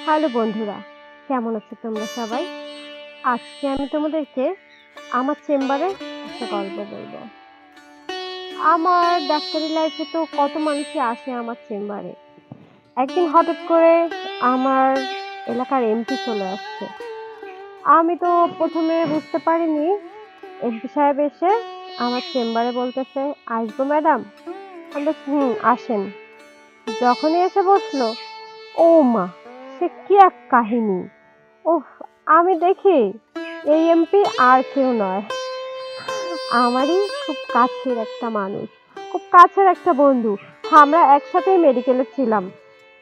Hello বন্ধুরা, কেমন আছো তোমরা সবাই? আজকে আমি তোমাদেরকে আমার চেম্বারে একটা গল্প বলবো। আমার ডাক্তারি লাইফে তো কত মানুষই আসে আমার চেম্বারে। একদিন হঠাৎ করে আমার এলাকার এমপি চলে আসছে। আমি তো প্রথমে বুঝতে পারিনি। এমপি সাহেব এসে আমার চেম্বারে বলতেছে, আসবো ম্যাডাম? আমি বলছি, আসেন। যখনই এসে বসলো, ও মা, সে কি এক কাহিনী! উফ! আমি দেখি এই এমপি আর কেউ নয়, আমারই খুব কাছের একটা মানুষ, খুব কাছের একটা বন্ধু। আমরা একসাথেই মেডিকেলে ছিলাম।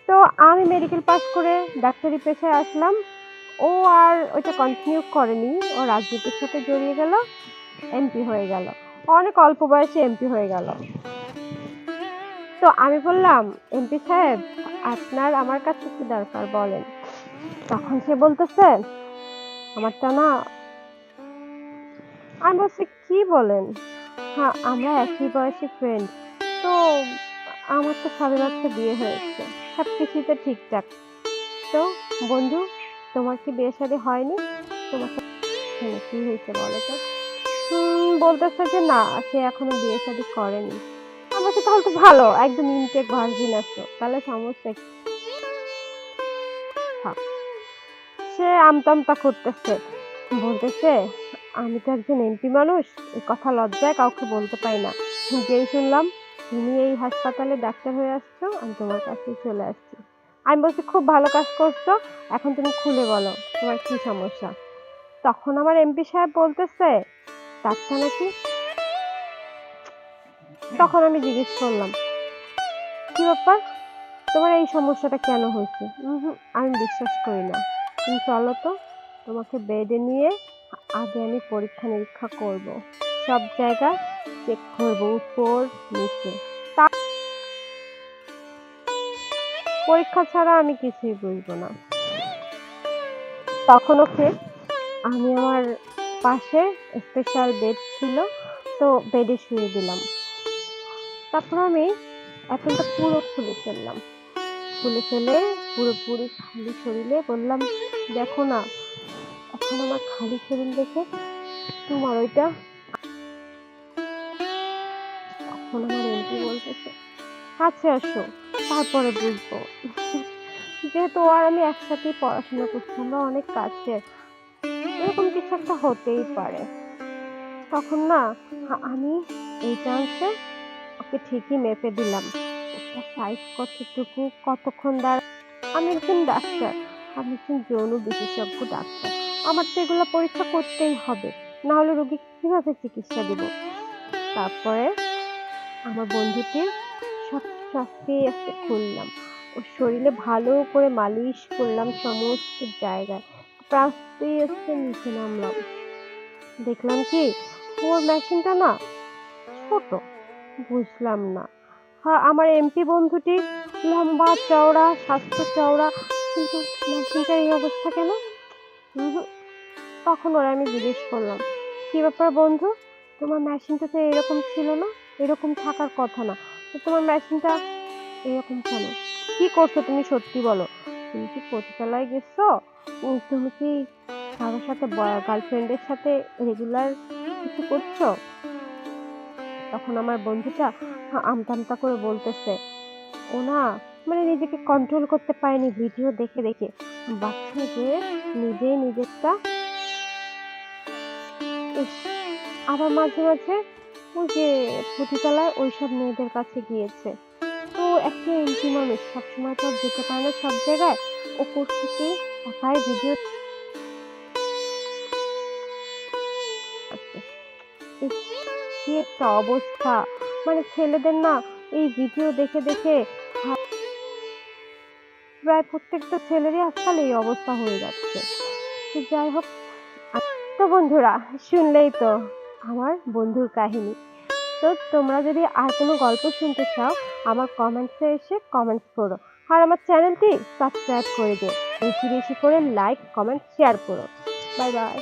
তো আমি মেডিকেল পাস করে ডাক্তারি পেশায় আসলাম। ও আর ওইটা কন্টিনিউ করেনি, ও রাজনীতির সাথে জড়িয়ে গেল, এমপি হয়ে গেল। অনেক অল্প বয়সে এমপি হয়ে গেল। তো আমি বললাম, এমপি সাহেব, আপনার আমার কাছে কি দরকার বলেন? তখন সে বলতেছে, আমারটা না। আমি বলছি, কি বলেন? হ্যাঁ, আমরা একই বয়সী ফ্রেন্ড। তো আমার তো সবেমাত্র বিয়ে হয়েছে, সব কিছুই তো ঠিকঠাক। তো বন্ধু, তোমার কি বিয়ে শাদী হয়নি? তোমার সাথে কি হয়েছে বলো তো? বলতেছে যে না, সে এখনো বিয়ে শাদী করেনি। আমি বলছি, তাহলে তো ভালো, একদম ইনটেক ভার্জিন আছো, তাহলে সমস্যা কি? থাক। সে আমতা আমতা করতেছে, বলতেছে, আমি তো একজন এমপি মানুষ, এই কথা লজ্জায় কাউকে বলতে পারি না। যেই শুনলাম তুমি এই হাসপাতালে ডাক্তার হয়ে আসছো, আমি তোমার কাছেই চলে আসছি। আমি বলছি, খুব ভালো কাজ করছো, এখন তুমি খুলে বলো তোমার কি সমস্যা। তখন আমার এমপি সাহেব বলতেছে, ডাক্তার নাকি? তখন আমি জিজ্ঞেস করলাম, কি ব্যাপার, তোমার এই সমস্যাটা কেন হয়েছে? আমি বিশ্বাস করি না, তুমি চলো তো, তোমাকে বেডে নিয়ে আগে আমি পরীক্ষা নিরীক্ষা করব, সব জায়গা চেক করব, উপর নিচে। পরীক্ষা ছাড়া আমি কিছুই বুঝবো না। তখন ওকে আমি আমার পাশে স্পেশাল বেড ছিল, তো বেডে শুয়ে দিলাম। তারপর আমি অ্যাপেলটা পুরো খুলে ফেললাম, খুলে ফেলে পুরোপুরি খালি শরীরে বললাম, দেখো না, এখন আমার খালি শরীর দেখে তোমার ওইটা। তখন আমার এমপি বলতেছে, কাছে আসো, তারপরে বুঝবো। যেহেতু আর আমি একসাথেই পড়াশোনা করছি, আমরা অনেক কাছে, এরকম কিছু একটা হতেই পারে। তখন না, আমি এই চান্সে ওকে ঠিকই মেপে দিলাম, একটা সাইজ কতটুকু, কতক্ষণ দাঁড়া। আমি একজন ডাক্তার, আমি একজন যৌন বিশেষজ্ঞ ডাক্তার, আমার তো এগুলো পরীক্ষা করতেই হবে, না হলে রোগীকে কিভাবে চিকিৎসা দিব। তারপরে আমার বন্ধুটির সব আস্তে আস্তে খুললাম, ওর শরীরে ভালো করে মালিশ করলাম সমস্ত জায়গায়, আস্তে আস্তে নিচে নামলাম। দেখলাম কি, ওর মেশিনটা না ছোট, বুঝলাম না। হ্যাঁ, আমার এমপি বন্ধুটি লম্বা চওড়া, স্বাস্থ্য চওড়া, কিন্তু মেশিনটার এই অবস্থা কেন? তখন ওরা আমি জিজ্ঞেস করলাম, কি ব্যাপার বন্ধু, তোমার মেশিনটা তো এরকম ছিল না, এরকম থাকার কথা না, তো তোমার মেশিনটা এরকম কেন? কি করছো তুমি, সত্যি বলো, তুমি কি পতিতালয়ে গেছো? তুমি কি কারোর সাথে, গার্লফ্রেন্ডের সাথে রেগুলার কিছু করছো? তখন আমার বন্ধুটা আমতা আমতা করে বলতেছে, ও না, মানে নিজেকে কন্ট্রোল করতে পারেনি ভিডিও দেখে দেখে, বাচ্চা যে নিজেই নিজেরটা। আবার মাঝে মাঝে ওই যে পতিতালয় ওইসব মেয়েদের কাছে গিয়েছে। তো একটা এমপি মানুষ সবসময় তো যেতে পারে না সব জায়গায়, ও করছে কি, একাই ভিডিও। কি একটা অবস্থা, মানে ছেলেদের না এই ভিডিও দেখে দেখে প্রায় প্রত্যেকটা ছেলেরই আজকাল এই অবস্থা হয়ে যাচ্ছে। তো যাই হোক, তো বন্ধুরা, শুনলেই তো আমার বন্ধুর কাহিনী। তো তোমরা যদি আর কোনো গল্প শুনতে চাও, আমার কমেন্টসে এসে কমেন্টস করো, আর আমার চ্যানেলটি সাবস্ক্রাইব করে দিও, বেশি বেশি করে লাইক কমেন্ট শেয়ার করো। Bye bye.